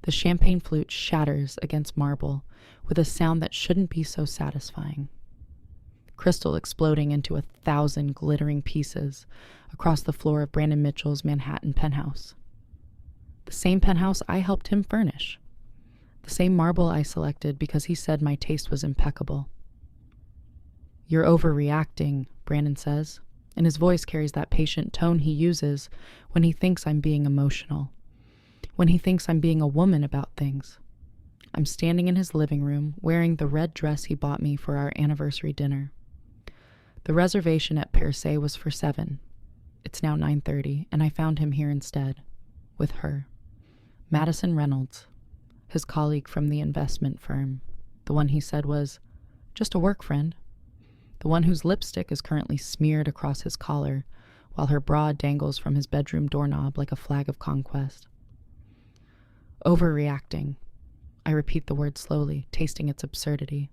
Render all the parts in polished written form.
The champagne flute shatters against marble with a sound that shouldn't be so satisfying. Crystal exploding into 1,000 glittering pieces across the floor of Brandon Mitchell's Manhattan penthouse. The same penthouse I helped him furnish. The same marble I selected because he said my taste was impeccable. "You're overreacting," Brandon says, and his voice carries that patient tone he uses when he thinks I'm being emotional, when he thinks I'm being a woman about things. I'm standing in his living room, wearing the red dress he bought me for our anniversary dinner. The reservation at Perse was for 7. It's now 9:30, and I found him here instead, with her. Madison Reynolds, his colleague from the investment firm, the one he said was just a work friend, the one whose lipstick is currently smeared across his collar while her bra dangles from his bedroom doorknob like a flag of conquest. Overreacting. I repeat the word slowly, tasting its absurdity.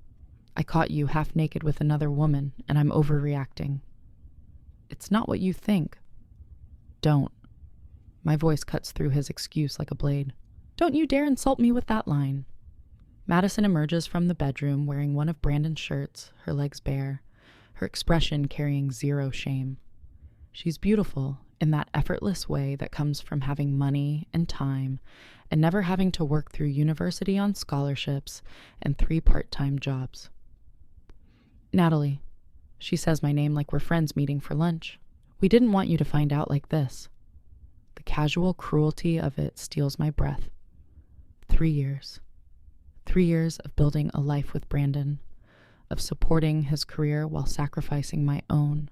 I caught you half naked with another woman, and I'm overreacting. It's not what you think. Don't. My voice cuts through his excuse like a blade. Don't you dare insult me with that line. Madison emerges from the bedroom wearing one of Brandon's shirts, her legs bare, her expression carrying zero shame. She's beautiful in that effortless way that comes from having money and time and never having to work through university on scholarships and 3 part-time jobs. "Natalie," she says my name like we're friends meeting for lunch. "We didn't want you to find out like this." The casual cruelty of it steals my breath. 3 years. 3 years of building a life with Brandon, of supporting his career while sacrificing my own,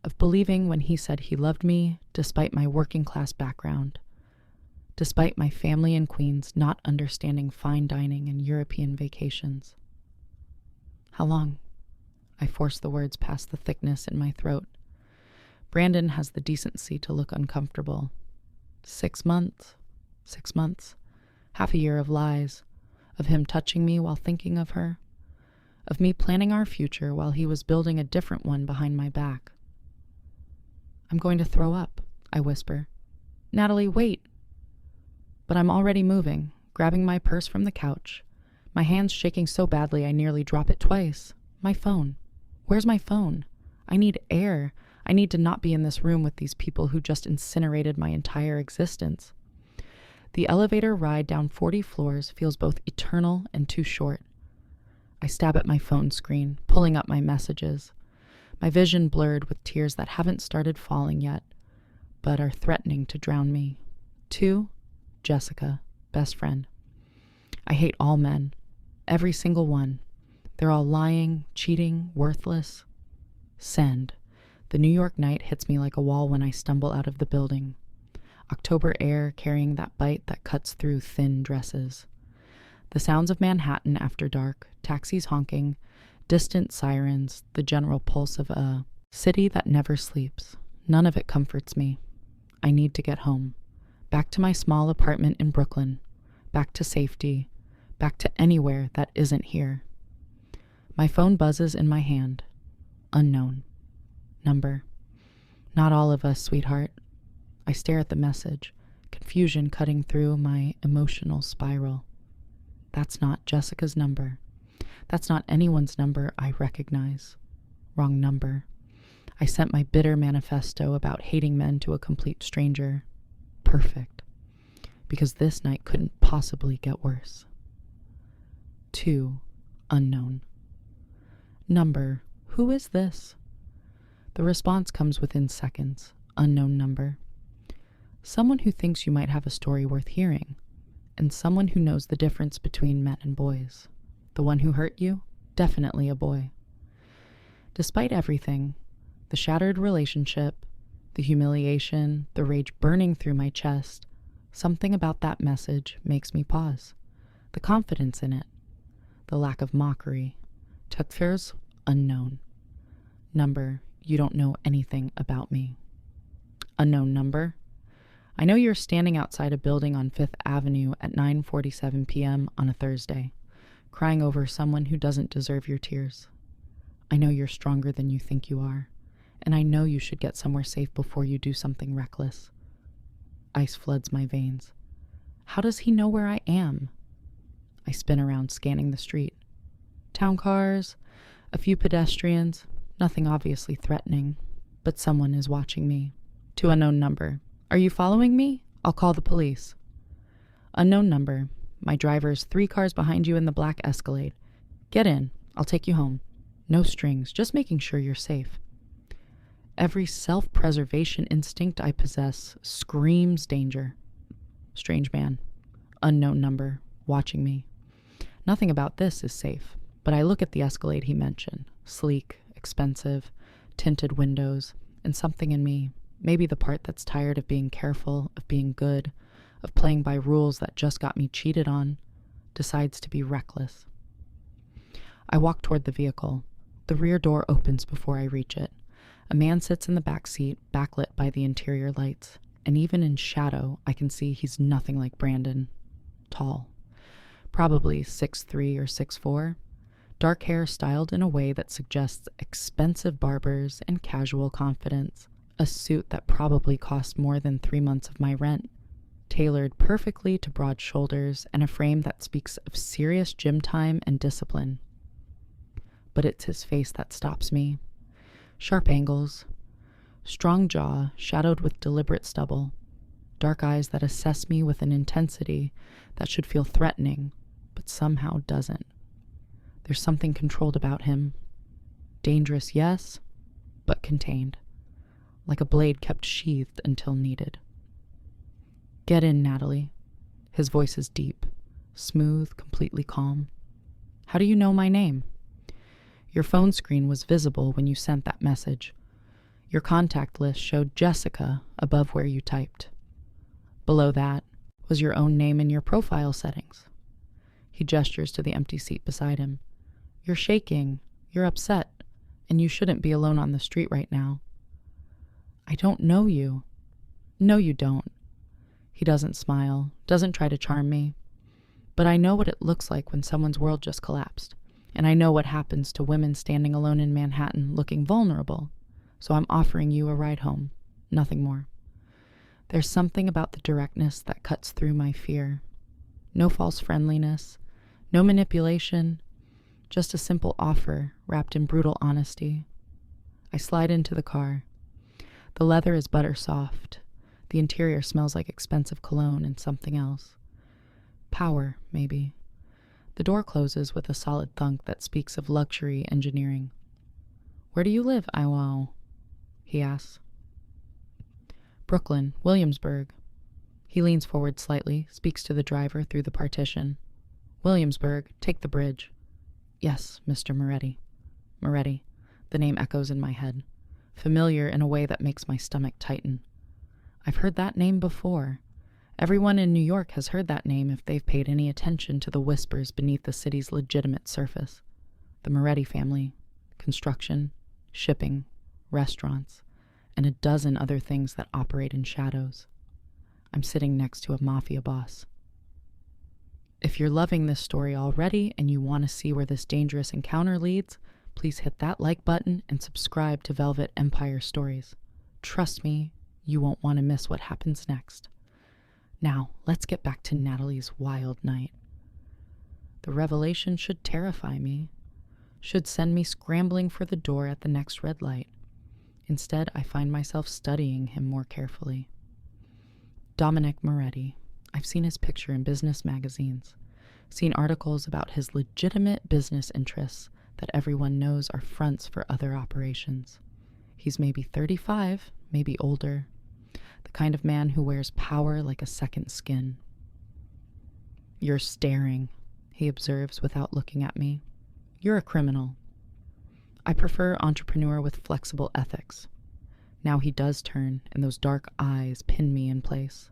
of believing when he said he loved me despite my working class background, despite my family in Queens not understanding fine dining and European vacations. How long? I force the words past the thickness in my throat. Brandon has the decency to look uncomfortable. 6 months. 6 months. Half a year of lies, of him touching me while thinking of her, of me planning our future while he was building a different one behind my back. "I'm going to throw up," I whisper. "Natalie, wait." But I'm already moving, grabbing my purse from the couch, my hands shaking so badly I nearly drop it twice. My phone. Where's my phone? I need air. I need to not be in this room with these people who just incinerated my entire existence. The elevator ride down 40 floors feels both eternal and too short. I stab at my phone screen, pulling up my messages, my vision blurred with tears that haven't started falling yet, but are threatening to drown me. To Jessica, best friend. I hate all men, every single one. They're all lying, cheating, worthless. Send. The New York night hits me like a wall when I stumble out of the building. October air carrying that bite that cuts through thin dresses. The sounds of Manhattan after dark, taxis honking, distant sirens, the general pulse of a city that never sleeps. None of it comforts me. I need to get home. Back to my small apartment in Brooklyn. Back to safety. Back to anywhere that isn't here. My phone buzzes in my hand. Unknown. Number. Not all of us, sweetheart. I stare at the message, confusion cutting through my emotional spiral. That's not Jessica's number. That's not anyone's number I recognize. Wrong number. I sent my bitter manifesto about hating men to a complete stranger. Perfect. Because this night couldn't possibly get worse. 2. Unknown. Number. Who is this? The response comes within seconds. Unknown number. Someone who thinks you might have a story worth hearing, and someone who knows the difference between men and boys. The one who hurt you? Definitely a boy. Despite everything, the shattered relationship, the humiliation, the rage burning through my chest, something about that message makes me pause. The confidence in it, the lack of mockery. Tekfir's unknown. Number, you don't know anything about me. Unknown number. I know you're standing outside a building on 5th Avenue at 9:47 p.m. on a Thursday, crying over someone who doesn't deserve your tears. I know you're stronger than you think you are, and I know you should get somewhere safe before you do something reckless. Ice floods my veins. How does he know where I am? I spin around, scanning the street. Town cars, a few pedestrians, nothing obviously threatening, but someone is watching me. To unknown number. Are you following me? I'll call the police. Unknown number. My driver's 3 cars behind you in the black Escalade. Get in. I'll take you home. No strings, just making sure you're safe. Every self-preservation instinct I possess screams danger. Strange man. Unknown number. Watching me. Nothing about this is safe, but I look at the Escalade he mentioned. Sleek, expensive, tinted windows, and something in me, maybe the part that's tired of being careful, of being good, of playing by rules that just got me cheated on, decides to be reckless. I walk toward the vehicle. The rear door opens before I reach it. A man sits in the back seat, backlit by the interior lights, and even in shadow, I can see he's nothing like Brandon. Tall. Probably 6'3" or 6'4". Dark hair styled in a way that suggests expensive barbers and casual confidence. A suit that probably cost more than 3 months of my rent. Tailored perfectly to broad shoulders and a frame that speaks of serious gym time and discipline. But it's his face that stops me. Sharp angles. Strong jaw shadowed with deliberate stubble. Dark eyes that assess me with an intensity that should feel threatening, but somehow doesn't. There's something controlled about him. Dangerous, yes, but contained. Like a blade kept sheathed until needed. Get in, Natalie. His voice is deep, smooth, completely calm. How do you know my name? Your phone screen was visible when you sent that message. Your contact list showed Jessica above where you typed. Below that was your own name in your profile settings. He gestures to the empty seat beside him. You're shaking, you're upset, and you shouldn't be alone on the street right now. I don't know you. No, you don't. He doesn't smile, doesn't try to charm me. But I know what it looks like when someone's world just collapsed. And I know what happens to women standing alone in Manhattan looking vulnerable. So I'm offering you a ride home. Nothing more. There's something about the directness that cuts through my fear. No false friendliness, no manipulation, just a simple offer wrapped in brutal honesty. I slide into the car. The leather is butter soft. The interior smells like expensive cologne and something else. Power, maybe. The door closes with a solid thunk that speaks of luxury engineering. Where do you live, Iwao? He asks. Brooklyn, Williamsburg. He leans forward slightly, speaks to the driver through the partition. Williamsburg, take the bridge. Yes, Mr. Moretti. Moretti. The name echoes in my head. Familiar in a way that makes my stomach tighten. I've heard that name before. Everyone in New York has heard that name if they've paid any attention to the whispers beneath the city's legitimate surface. The Moretti family, construction, shipping, restaurants, and a dozen other things that operate in shadows. I'm sitting next to a Mafia boss. If you're loving this story already and you want to see where this dangerous encounter leads, please hit that like button and subscribe to Velvet Empire Stories. Trust me, you won't want to miss what happens next. Now, let's get back to Natalie's wild night. The revelation should terrify me, should send me scrambling for the door at the next red light. Instead, I find myself studying him more carefully. Dominic Moretti. I've seen his picture in business magazines, seen articles about his legitimate business interests that everyone knows are fronts for other operations. He's maybe 35, maybe older, the kind of man who wears power like a second skin. You're staring, he observes without looking at me. You're a criminal. I prefer entrepreneur with flexible ethics. Now he does turn, and those dark eyes pin me in place.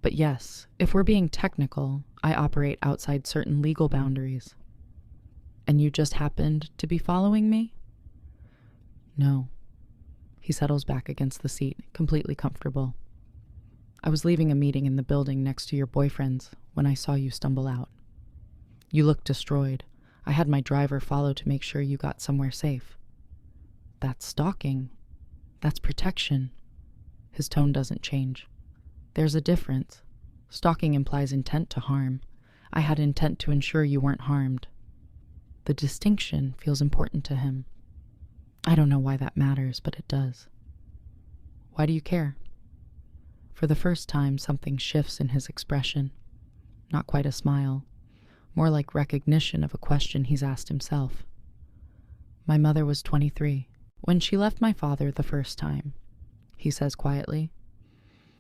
But yes, if we're being technical, I operate outside certain legal boundaries. And you just happened to be following me? No. He settles back against the seat, completely comfortable. I was leaving a meeting in the building next to your boyfriend's when I saw you stumble out. You looked destroyed. I had my driver follow to make sure you got somewhere safe. That's stalking. That's protection. His tone doesn't change. There's a difference. Stalking implies intent to harm. I had intent to ensure you weren't harmed. The distinction feels important to him. I don't know why that matters, but it does. Why do you care? For the first time, something shifts in his expression. Not quite a smile, more like recognition of a question he's asked himself. My mother was 23 when she left my father the first time, he says quietly.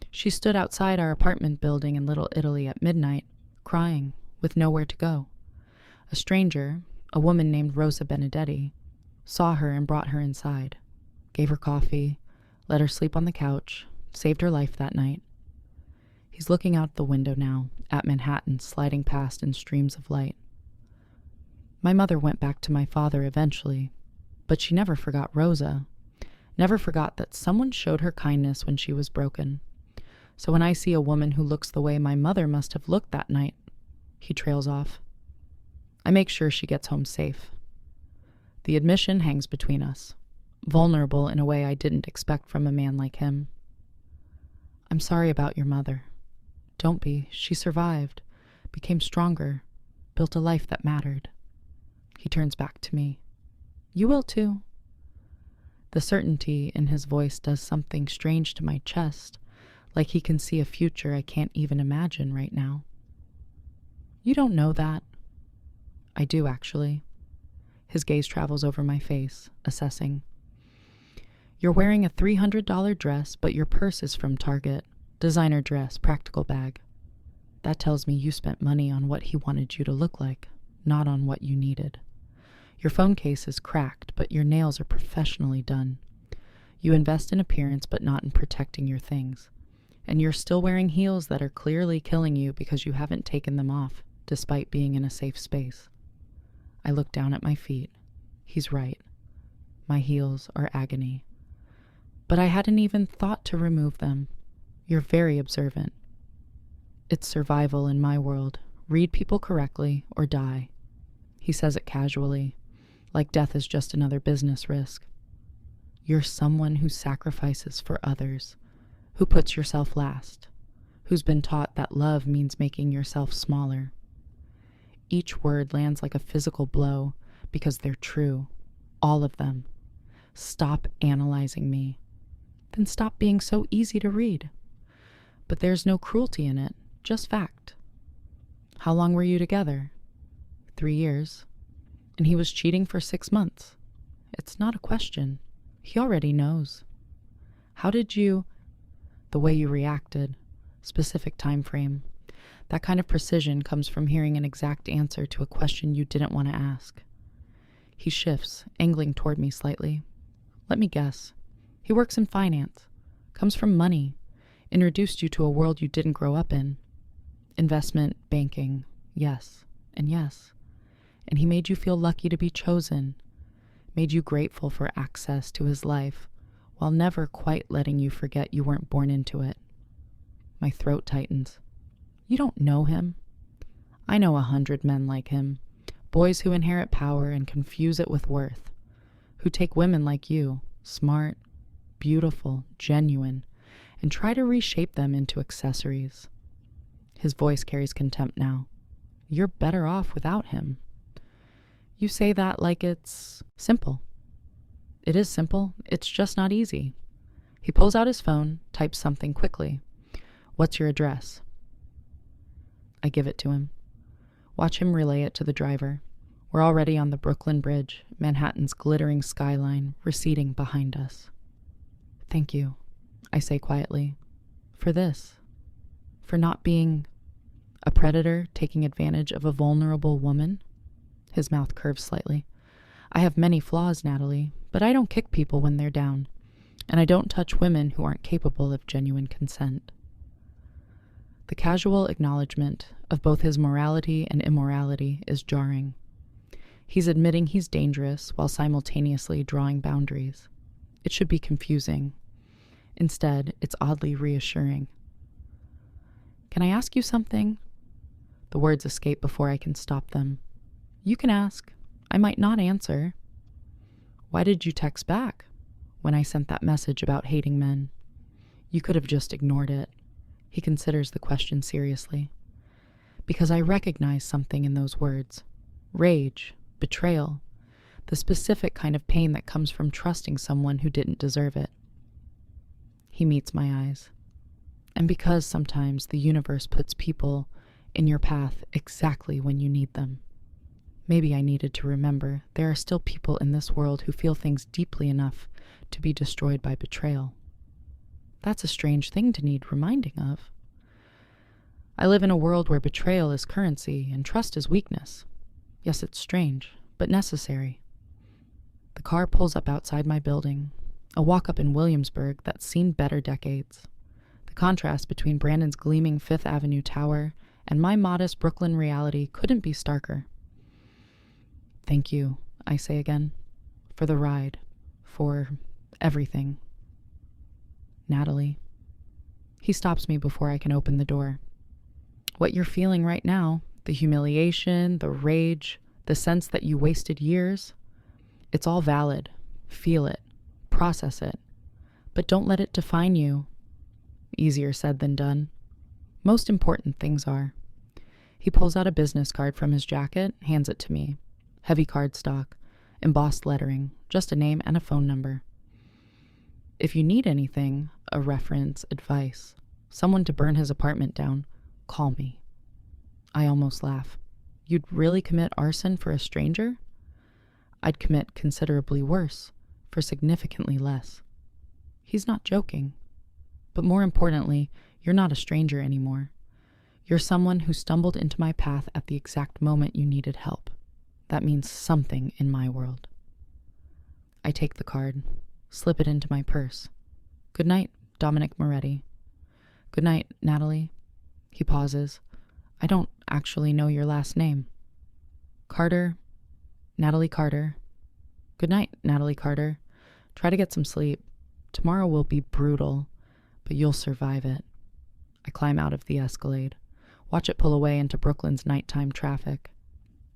She stood outside our apartment building in Little Italy at midnight, crying, with nowhere to go. A stranger, a woman named Rosa Benedetti, saw her and brought her inside, gave her coffee, let her sleep on the couch, saved her life that night. He's looking out the window now, at Manhattan sliding past in streams of light. My mother went back to my father eventually, but she never forgot Rosa, never forgot that someone showed her kindness when she was broken. So when I see a woman who looks the way my mother must have looked that night, he trails off. I make sure she gets home safe. The admission hangs between us, vulnerable in a way I didn't expect from a man like him. I'm sorry about your mother. Don't be. She survived, became stronger, built a life that mattered. He turns back to me. You will too. The certainty in his voice does something strange to my chest, like he can see a future I can't even imagine right now. You don't know that. I do, actually. His gaze travels over my face, assessing. You're wearing a $300 dress, but your purse is from Target. Designer dress, practical bag. That tells me you spent money on what he wanted you to look like, not on what you needed. Your phone case is cracked, but your nails are professionally done. You invest in appearance, but not in protecting your things. And you're still wearing heels that are clearly killing you because you haven't taken them off, despite being in a safe space. I look down at my feet. He's right. My heels are agony. But I hadn't even thought to remove them. You're very observant. It's survival in my world. Read people correctly or die. He says it casually, like death is just another business risk. You're someone who sacrifices for others, who puts yourself last, who's been taught that love means making yourself smaller. Each word lands like a physical blow because they're true, all of them. Stop analyzing me. Then stop being so easy to read. But there's no cruelty in it, just fact. How long were you together? 3 years. And he was cheating for 6 months. It's not a question. He already knows. How did you... The way you reacted, specific time frame. That kind of precision comes from hearing an exact answer to a question you didn't want to ask. He shifts, angling toward me slightly. Let me guess. He works in finance, comes from money, introduced you to a world you didn't grow up in. Investment, banking, yes, and yes. And he made you feel lucky to be chosen, made you grateful for access to his life, while never quite letting you forget you weren't born into it. My throat tightens. You don't know him. I know 100 men like him, boys who inherit power and confuse it with worth, who take women like you, smart, beautiful, genuine, and try to reshape them into accessories. His voice carries contempt now. You're better off without him. You say that like it's simple. It is simple, it's just not easy. He pulls out his phone, types something quickly. What's your address? I give it to him. Watch him relay it to the driver. We're already on the Brooklyn Bridge, Manhattan's glittering skyline receding behind us. Thank you, I say quietly. For this. For not being a predator taking advantage of a vulnerable woman. His mouth curves slightly. I have many flaws, Natalie, but I don't kick people when they're down. And I don't touch women who aren't capable of genuine consent. The casual acknowledgement of both his morality and immorality is jarring. He's admitting he's dangerous while simultaneously drawing boundaries. It should be confusing. Instead, it's oddly reassuring. Can I ask you something? The words escape before I can stop them. You can ask. I might not answer. Why did you text back when I sent that message about hating men? You could have just ignored it. He considers the question seriously. Because I recognize something in those words. Rage, betrayal, the specific kind of pain that comes from trusting someone who didn't deserve it. He meets my eyes. And because sometimes the universe puts people in your path exactly when you need them. Maybe I needed to remember there are still people in this world who feel things deeply enough to be destroyed by betrayal. That's a strange thing to need reminding of. I live in a world where betrayal is currency and trust is weakness. Yes, it's strange, but necessary. The car pulls up outside my building, a walk-up in Williamsburg that's seen better decades. The contrast between Brandon's gleaming Fifth Avenue tower and my modest Brooklyn reality couldn't be starker. Thank you, I say again, for the ride, for everything. Natalie. He stops me before I can open the door. What you're feeling right now, the humiliation, the rage, the sense that you wasted years, it's all valid. Feel it. Process it. But don't let it define you. Easier said than done. Most important things are. He pulls out a business card from his jacket, hands it to me. Heavy cardstock, embossed lettering, just a name and a phone number. If you need anything, a reference, advice, someone to burn his apartment down, call me. I almost laugh. You'd really commit arson for a stranger? I'd commit considerably worse, for significantly less. He's not joking. But more importantly, you're not a stranger anymore. You're someone who stumbled into my path at the exact moment you needed help. That means something in my world. I take the card, slip it into my purse. Good night, Dominic Moretti. Good night, Natalie. He pauses. I don't actually know your last name. Carter. Natalie Carter. Good night, Natalie Carter. Try to get some sleep. Tomorrow will be brutal, but you'll survive it. I climb out of the Escalade, watch it pull away into Brooklyn's nighttime traffic,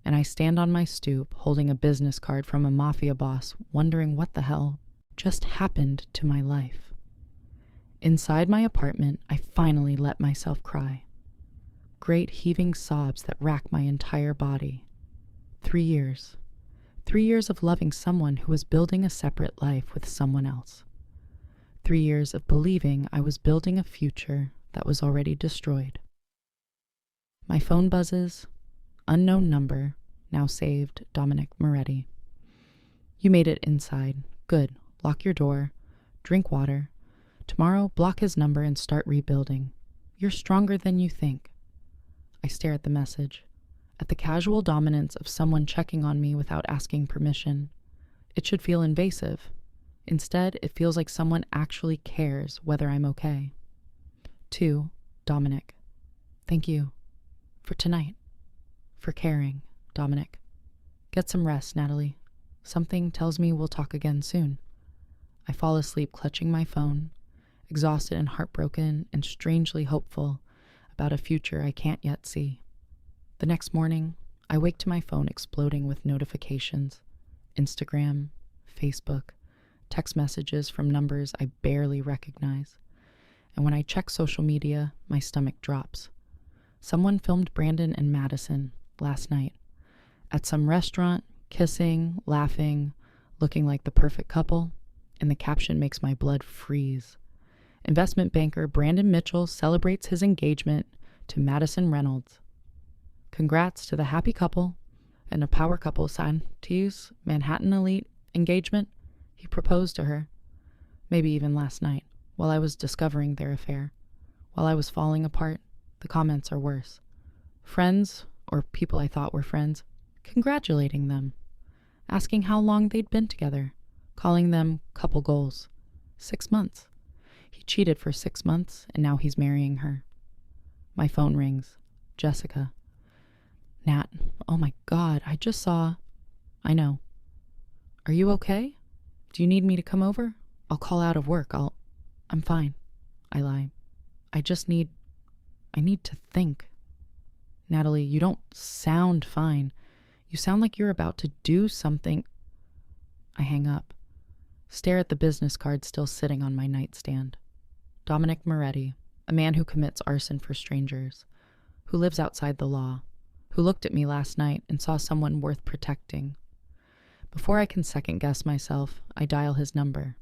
and I stand on my stoop holding a business card from a Mafia boss, wondering what the hell just happened to my life. Inside my apartment, I finally let myself cry. Great heaving sobs that rack my entire body. 3 years. 3 years of loving someone who was building a separate life with someone else. 3 years of believing I was building a future that was already destroyed. My phone buzzes. Unknown number, now saved, Dominic Moretti. You made it inside. Good. Lock your door. Drink water. Tomorrow, block his number and start rebuilding. You're stronger than you think. I stare at the message, at the casual dominance of someone checking on me without asking permission. It should feel invasive. Instead, it feels like someone actually cares whether I'm okay. 2, Dominic. Thank you. For tonight. For caring, Dominic. Get some rest, Natalie. Something tells me we'll talk again soon. I fall asleep clutching my phone, exhausted and heartbroken and strangely hopeful about a future I can't yet see. The next morning, I wake to my phone exploding with notifications. Instagram, Facebook, text messages from numbers I barely recognize. And when I check social media, my stomach drops. Someone filmed Brandon and Madison last night at some restaurant, kissing, laughing, looking like the perfect couple, and the caption makes my blood freeze. Investment banker Brandon Mitchell celebrates his engagement to Madison Reynolds. Congrats to the happy couple and a power couple signed to use Manhattan Elite engagement. He proposed to her, maybe even last night, while I was discovering their affair. While I was falling apart, the comments are worse. Friends, or people I thought were friends, congratulating them, asking how long they'd been together, calling them couple goals. 6 months. He cheated for 6 months, and now he's marrying her. My phone rings. Jessica. Nat, oh my God, I just saw... I know. Are you okay? Do you need me to come over? I'll call out of work. I'm fine. I lie. I need to think. Natalie, you don't sound fine. You sound like you're about to do something. I hang up. Stare at the business card still sitting on my nightstand. Dominic Moretti, a man who commits arson for strangers, who lives outside the law, who looked at me last night and saw someone worth protecting. Before I can second-guess myself, I dial his number.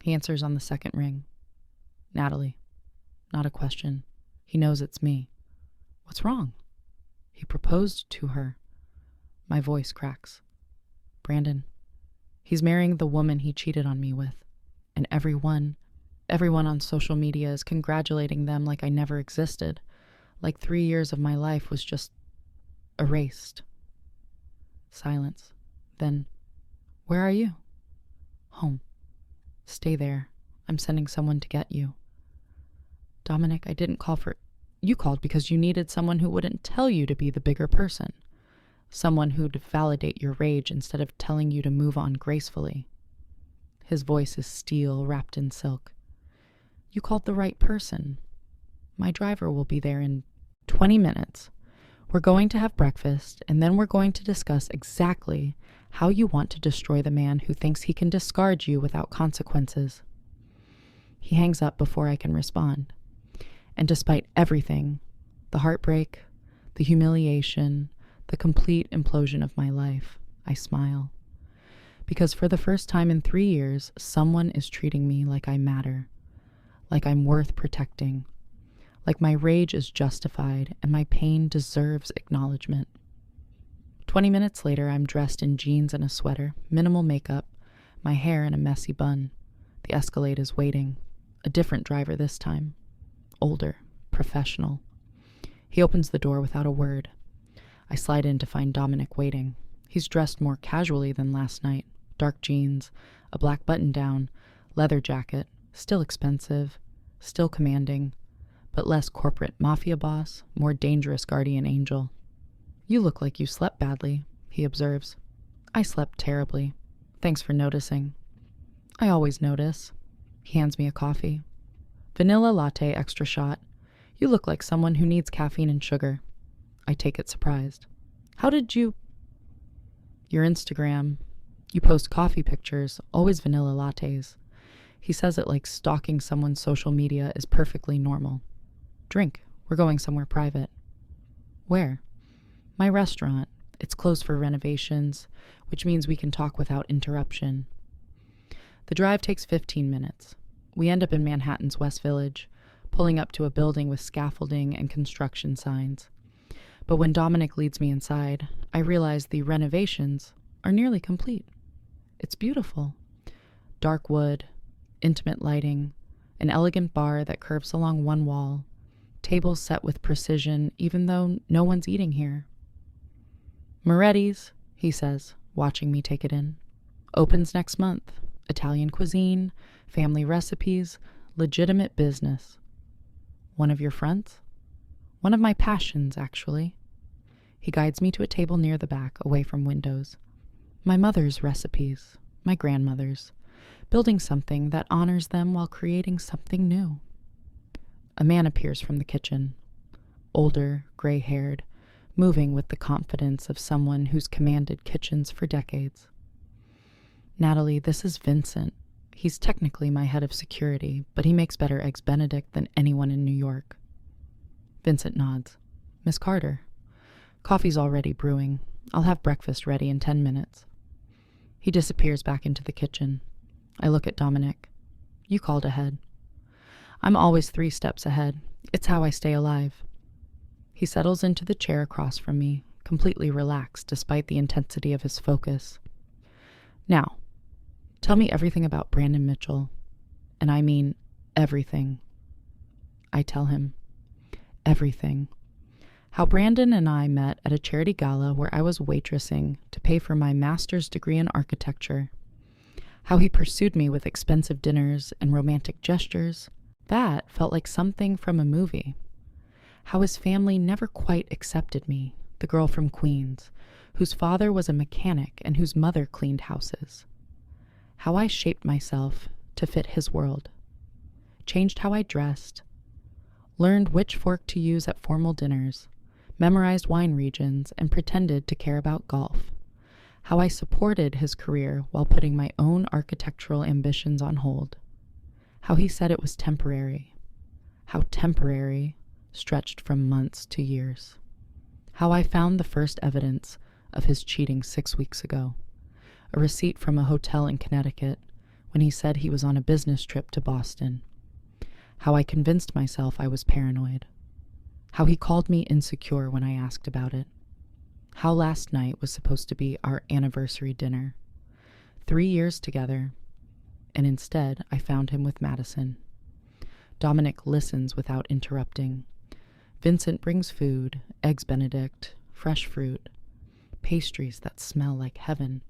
He answers on the second ring. Natalie. Not a question. He knows it's me. What's wrong? He proposed to her. My voice cracks. Brandon. He's marrying the woman he cheated on me with. And everyone on social media is congratulating them like I never existed. Like 3 years of my life was just erased. Silence. Then, where are you? Home. Stay there. I'm sending someone to get you. Dominic, I didn't call for... You called because you needed someone who wouldn't tell you to be the bigger person. Someone who'd validate your rage instead of telling you to move on gracefully. His voice is steel wrapped in silk. You called the right person. My driver will be there in 20 minutes. We're going to have breakfast, and then we're going to discuss exactly how you want to destroy the man who thinks he can discard you without consequences. He hangs up before I can respond. And despite everything, the heartbreak, the humiliation, the complete implosion of my life, I smile. Because for the first time in 3 years, someone is treating me like I matter, like I'm worth protecting, like my rage is justified and my pain deserves acknowledgement. 20 minutes later, I'm dressed in jeans and a sweater, minimal makeup, my hair in a messy bun. The Escalade is waiting. A different driver this time. Older, professional. He opens the door without a word. I slide in to find Dominic waiting. He's dressed more casually than last night. Dark jeans, a black button-down, leather jacket, still expensive, still commanding, but less corporate mafia boss, more dangerous guardian angel. You look like you slept badly, he observes. I slept terribly. Thanks for noticing. I always notice. He hands me a coffee. Vanilla latte extra shot. You look like someone who needs caffeine and sugar. I take it surprised. How did you... Your Instagram. You post coffee pictures, always vanilla lattes. He says it like stalking someone's social media is perfectly normal. Drink. We're going somewhere private. Where? My restaurant. It's closed for renovations, which means we can talk without interruption. The drive takes 15 minutes. We end up in Manhattan's West Village, pulling up to a building with scaffolding and construction signs. But when Dominic leads me inside, I realize the renovations are nearly complete. It's beautiful. Dark wood, intimate lighting, an elegant bar that curves along one wall, tables set with precision even though no one's eating here. Moretti's, he says, watching me take it in. Opens next month. Italian cuisine, family recipes, legitimate business. One of your fronts? One of my passions, actually. He guides me to a table near the back, away from windows. My mother's recipes, my grandmother's, building something that honors them while creating something new. A man appears from the kitchen, older, gray-haired, moving with the confidence of someone who's commanded kitchens for decades. Natalie, this is Vincent. He's technically my head of security, but he makes better eggs Benedict than anyone in New York. Vincent nods. Miss Carter. Coffee's already brewing. I'll have breakfast ready in 10 minutes. He disappears back into the kitchen. I look at Dominic. You called ahead. I'm always 3 steps ahead. It's how I stay alive. He settles into the chair across from me, completely relaxed despite the intensity of his focus. Now, tell me everything about Brandon Mitchell. And I mean everything. I tell him. Everything. How Brandon and I met at a charity gala where I was waitressing to pay for my master's degree in architecture. How he pursued me with expensive dinners and romantic gestures. That felt like something from a movie. How his family never quite accepted me, the girl from Queens, whose father was a mechanic and whose mother cleaned houses. How I shaped myself to fit his world. Changed how I dressed. Learned which fork to use at formal dinners. Memorized wine regions and pretended to care about golf. How I supported his career while putting my own architectural ambitions on hold. How he said it was temporary. how temporary stretched from months to years. How I found the first evidence of his cheating 6 weeks ago, a receipt from a hotel in Connecticut when he said he was on a business trip to Boston. How I convinced myself I was paranoid. How he called me insecure when I asked about it. How last night was supposed to be our anniversary dinner. 3 years together, and instead I found him with Madison. Dominic listens without interrupting. Vincent brings food, eggs Benedict, fresh fruit, pastries that smell like heaven.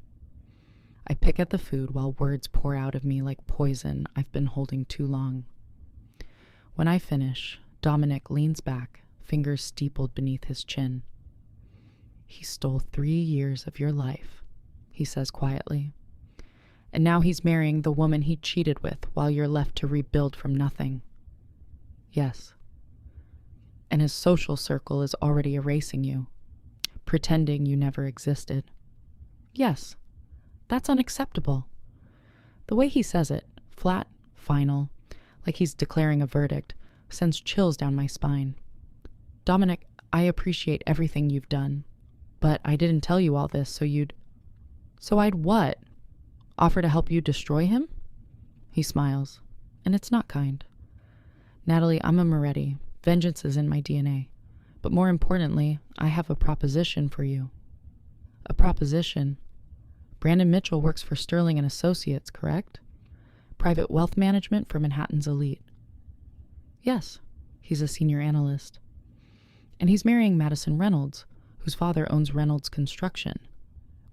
I pick at the food while words pour out of me like poison I've been holding too long. When I finish, Dominic leans back, fingers steepled beneath his chin. "He stole 3 years of your life," he says quietly. "And now he's marrying the woman he cheated with while you're left to rebuild from nothing." "Yes." "And his social circle is already erasing you, pretending you never existed." "Yes. That's unacceptable." The way he says it, flat, final, like he's declaring a verdict, sends chills down my spine. "Dominic, I appreciate everything you've done, but I didn't tell you all this so you'd..." "So I'd what? Offer to help you destroy him?" He smiles, and it's not kind. "Natalie, I'm a Moretti. Vengeance is in my DNA. But more importantly, I have a proposition for you." "A proposition?" "Brandon Mitchell works for Sterling and Associates, correct? Private wealth management for Manhattan's elite." "Yes, he's a senior analyst. And he's marrying Madison Reynolds, whose father owns Reynolds Construction,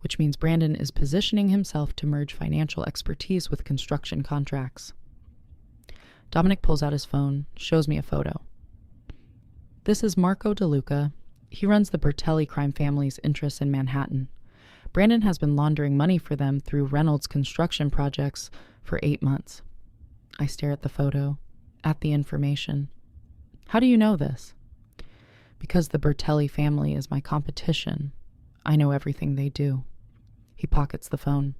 which means Brandon is positioning himself to merge financial expertise with construction contracts." Dominic pulls out his phone, shows me a photo. "This is Marco DeLuca. He runs the Bertelli crime family's interests in Manhattan. Brandon has been laundering money for them through Reynolds construction projects for 8 months. I stare at the photo, at the information. "How do you know this?" "Because the Bertelli family is my competition. I know everything they do." He pockets the phone.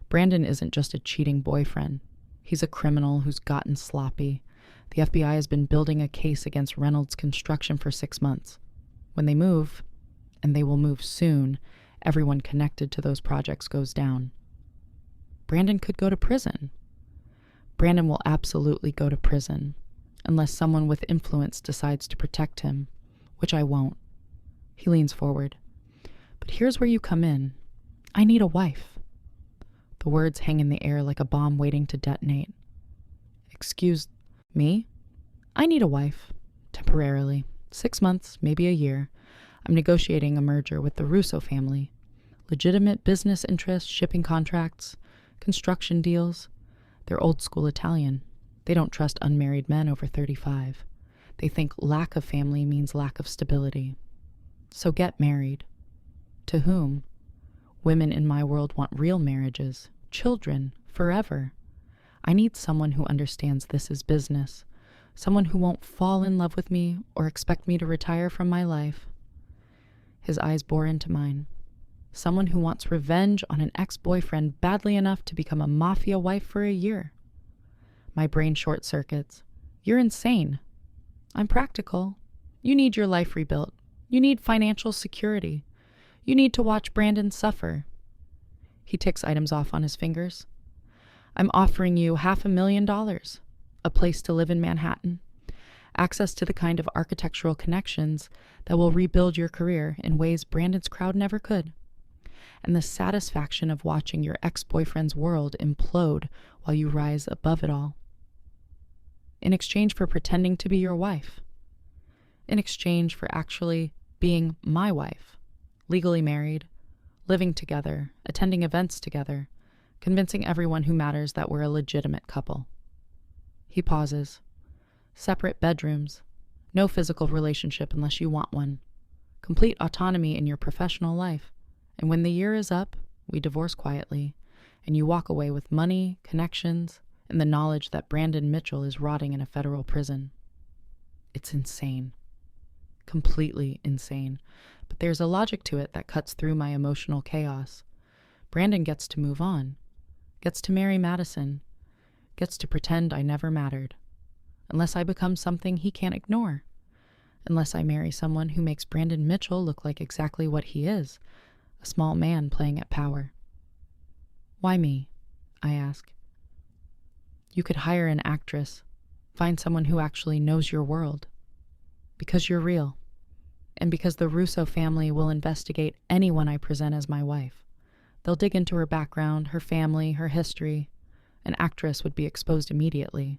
"Brandon isn't just a cheating boyfriend. He's a criminal who's gotten sloppy. The FBI has been building a case against Reynolds Construction for 6 months. When they move, and they will move soon, everyone connected to those projects goes down. Brandon could go to prison. Brandon will absolutely go to prison, unless someone with influence decides to protect him, which I won't." He leans forward. "But here's where you come in. I need a wife." The words hang in the air like a bomb waiting to detonate. "Excuse me? I need a wife. Temporarily. 6 months, maybe a year. I'm negotiating a merger with the Russo family. Legitimate business interests, shipping contracts, construction deals. They're old school Italian. They don't trust unmarried men over 35. They think lack of family means lack of stability. So get married. To whom? Women in my world want real marriages, children, forever. I need someone who understands this is business, someone who won't fall in love with me or expect me to retire from my life." His eyes bore into mine. "Someone who wants revenge on an ex-boyfriend badly enough to become a Mafia wife for a year." My brain short circuits. "You're insane." "I'm practical. You need your life rebuilt. You need financial security. You need to watch Brandon suffer." He ticks items off on his fingers. "I'm offering you $500,000, a place to live in Manhattan, access to the kind of architectural connections that will rebuild your career in ways Brandon's crowd never could, and the satisfaction of watching your ex-boyfriend's world implode while you rise above it all. In exchange for pretending to be your wife. In exchange for actually being my wife, legally married, living together, attending events together, convincing everyone who matters that we're a legitimate couple." He pauses. "Separate bedrooms. No physical relationship unless you want one. Complete autonomy in your professional life. And when the year is up, we divorce quietly, and you walk away with money, connections, and the knowledge that Brandon Mitchell is rotting in a federal prison." It's insane. Completely insane. But there's a logic to it that cuts through my emotional chaos. Brandon gets to move on, gets to marry Madison, gets to pretend I never mattered. unless I become something he can't ignore, unless I marry someone who makes Brandon Mitchell look like exactly what he is, a small man playing at power. Why me? I ask. You could hire an actress, find someone who actually knows your world. Because you're real, and because the Russo family will investigate anyone I present as my wife. They'll dig into her background, her family, her history. An actress would be exposed immediately.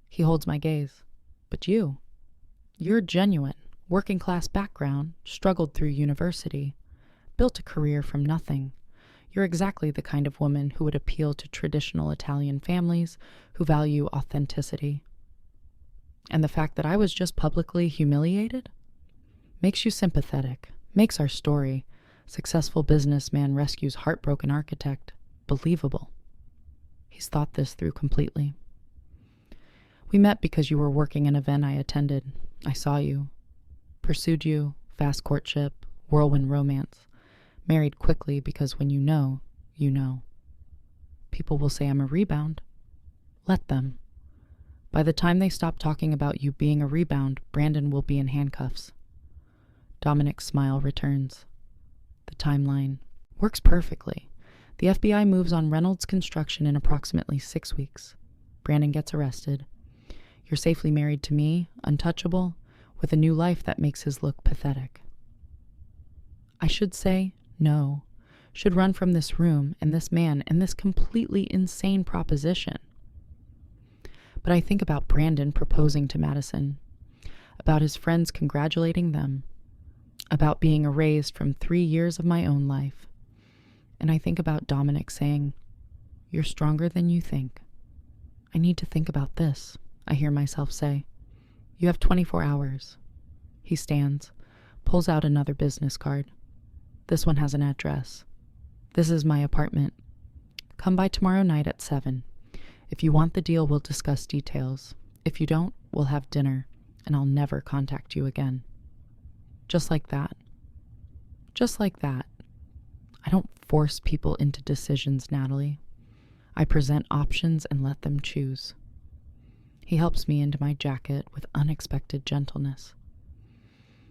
He holds my gaze. But you're genuine, working-class background, struggled through university, built a career from nothing. You're exactly the kind of woman who would appeal to traditional Italian families who value authenticity. And the fact that I was just publicly humiliated makes you sympathetic, makes our story, successful businessman rescues heartbroken architect, believable. He's thought this through completely. We met because you were working an event I attended. I saw you, pursued you, fast courtship, whirlwind romance, married quickly because when you know, you know. People will say I'm a rebound. Let them. By the time they stop talking about you being a rebound, Brandon will be in handcuffs. Dominic's smile returns. The timeline works perfectly. The FBI moves on Reynolds' construction in approximately 6 weeks. Brandon gets arrested. You're safely married to me, untouchable, with a new life that makes his look pathetic. I should say no, should run from this room and this man and this completely insane proposition. But I think about Brandon proposing to Madison, about his friends congratulating them, about being erased from 3 years of my own life. And I think about Dominic saying, "You're stronger than you think." I need to think about this, I hear myself say. You have 24 hours. He stands, pulls out another business card. This one has an address. This is my apartment. Come by tomorrow night at 7. If you want the deal, we'll discuss details. If you don't, we'll have dinner, and I'll never contact you again. Just like that. Just like that. I don't force people into decisions, Natalie. I present options and let them choose. He helps me into my jacket with unexpected gentleness.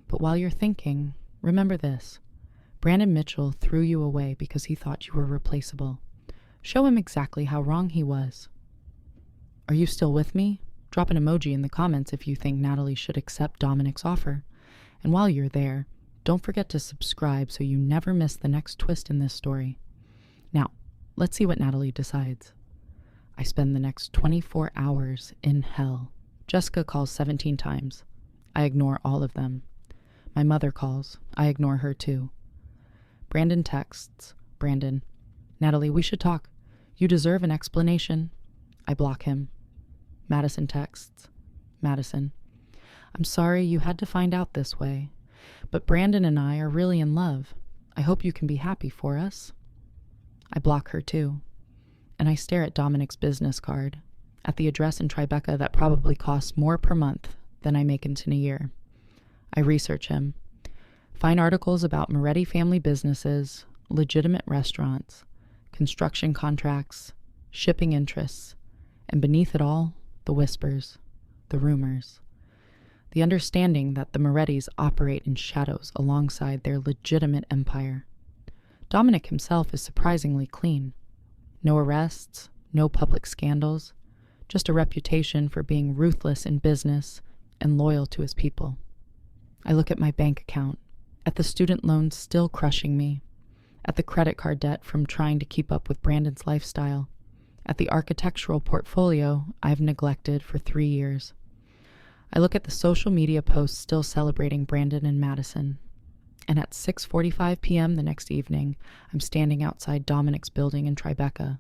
But while you're thinking, remember this. Brandon Mitchell threw you away because he thought you were replaceable. Show him exactly how wrong he was. Are you still with me? Drop an emoji in the comments if you think Natalie should accept Dominic's offer. And while you're there, don't forget to subscribe so you never miss the next twist in this story. Now, let's see what Natalie decides. I spend the next 24 hours in hell. Jessica calls 17 times. I ignore all of them. My mother calls. I ignore her too. Brandon texts. Brandon, Natalie, we should talk. You deserve an explanation. I block him. Madison texts. Madison, I'm sorry you had to find out this way, but Brandon and I are really in love. I hope you can be happy for us. I block her too, and I stare at Dominic's business card, at the address in Tribeca that probably costs more per month than I make in a year. I research him, find articles about Moretti family businesses, legitimate restaurants, construction contracts, shipping interests, and beneath it all, the whispers, the rumors, the understanding that the Morettis operate in shadows alongside their legitimate empire. Dominic himself is surprisingly clean. No arrests, no public scandals, just a reputation for being ruthless in business and loyal to his people. I look at my bank account, at the student loans still crushing me, at the credit card debt from trying to keep up with Brandon's lifestyle, at the architectural portfolio I've neglected for 3 years. I look at the social media posts still celebrating Brandon and Madison, and at 6:45 p.m. the next evening, I'm standing outside Dominic's building in Tribeca.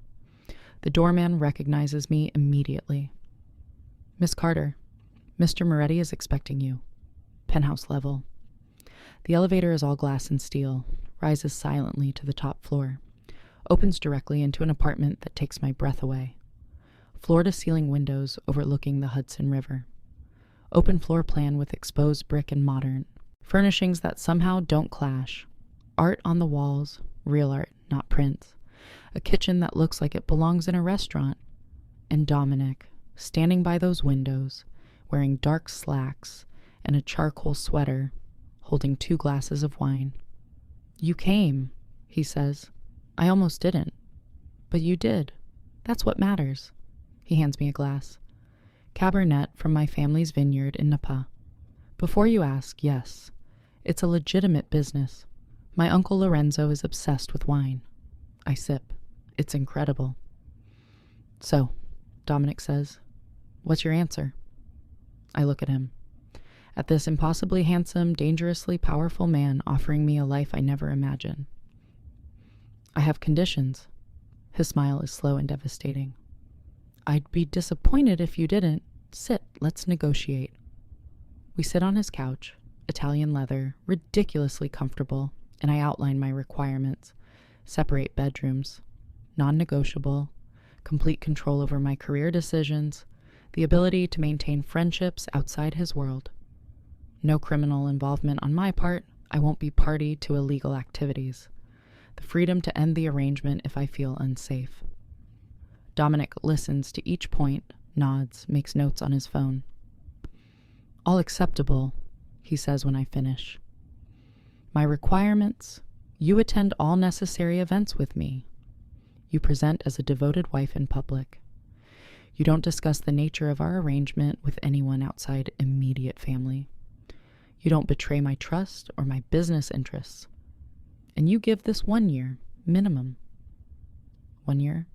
The doorman recognizes me immediately. Miss Carter, Mr. Moretti is expecting you. Penthouse level. The elevator is all glass and steel, rises silently to the top floor, opens directly into an apartment that takes my breath away. Floor-to-ceiling windows overlooking the Hudson River. Open floor plan with exposed brick and modern. Furnishings that somehow don't clash. Art on the walls, real art, not prints. A kitchen that looks like it belongs in a restaurant. And Dominic, standing by those windows, wearing dark slacks and a charcoal sweater, holding 2 glasses of wine. "You came," he says. "I almost didn't. But you did. That's what matters." He hands me a glass. "Cabernet from my family's vineyard in Napa. Before you ask, yes, it's a legitimate business. My Uncle Lorenzo is obsessed with wine." I sip. It's incredible. "So," Dominic says, "what's your answer?" I look at him. At this impossibly handsome, dangerously powerful man offering me a life I never imagined. "I have conditions." His smile is slow and devastating. "I'd be disappointed if you didn't. Sit, let's negotiate." We sit on his couch, Italian leather, ridiculously comfortable, and I outline my requirements. Separate bedrooms, non-negotiable, complete control over my career decisions, the ability to maintain friendships outside his world. No criminal involvement on my part. I won't be party to illegal activities. The freedom to end the arrangement if I feel unsafe. Dominic listens to each point, nods, makes notes on his phone. "All acceptable," he says when I finish. "My requirements: you attend all necessary events with me. You present as a devoted wife in public. You don't discuss the nature of our arrangement with anyone outside immediate family. You don't betray my trust or my business interests. And you give this 1 year, minimum." 1 year?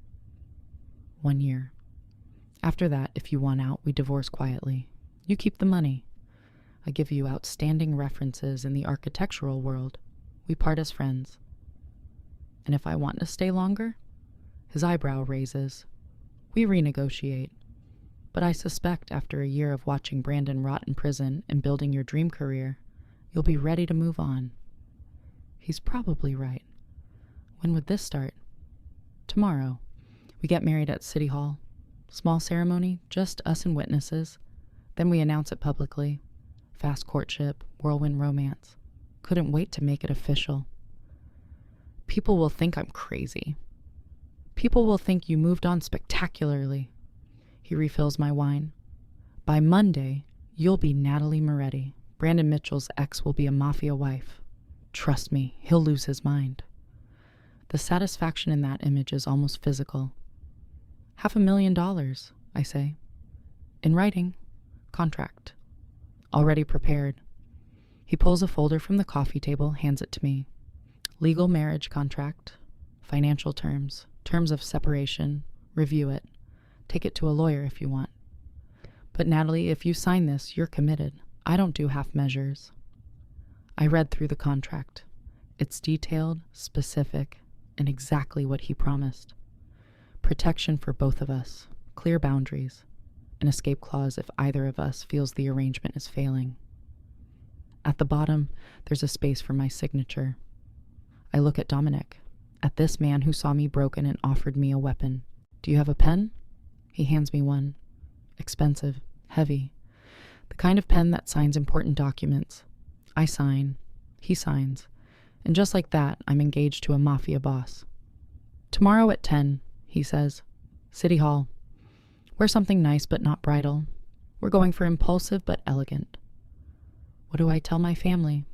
1 year. "After that, if you want out, we divorce quietly. You keep the money. I give you outstanding references in the architectural world. We part as friends. And if I want to stay longer?" His eyebrow raises. "We renegotiate. But I suspect after a year of watching Brandon rot in prison and building your dream career, you'll be ready to move on." He's probably right. When would this start? Tomorrow. We get married at City Hall. Small ceremony, just us and witnesses. Then we announce it publicly. Fast courtship, whirlwind romance. Couldn't wait to make it official. "People will think I'm crazy. People will think you moved on spectacularly." He refills my wine. "By Monday, you'll be Natalie Moretti. Brandon Mitchell's ex will be a Mafia wife. Trust me, he'll lose his mind." The satisfaction in that image is almost physical. $500,000, I say. "In writing. Contract. Already prepared." He pulls a folder from the coffee table, hands it to me. "Legal marriage contract. Financial terms. Terms of separation. Review it. Take it to a lawyer if you want. But Natalie, if you sign this, you're committed. I don't do half measures." I read through the contract. It's detailed, specific, and exactly what he promised. Protection for both of us, clear boundaries, an escape clause if either of us feels the arrangement is failing. At the bottom, there's a space for my signature. I look at Dominic, at this man who saw me broken and offered me a weapon. "Do you have a pen?" He hands me one. Expensive, heavy, the kind of pen that signs important documents. I sign, he signs, and just like that, I'm engaged to a Mafia boss. "Tomorrow at 10, he says. "City Hall. Wear something nice but not bridal. We're going for impulsive but elegant." What do I tell my family?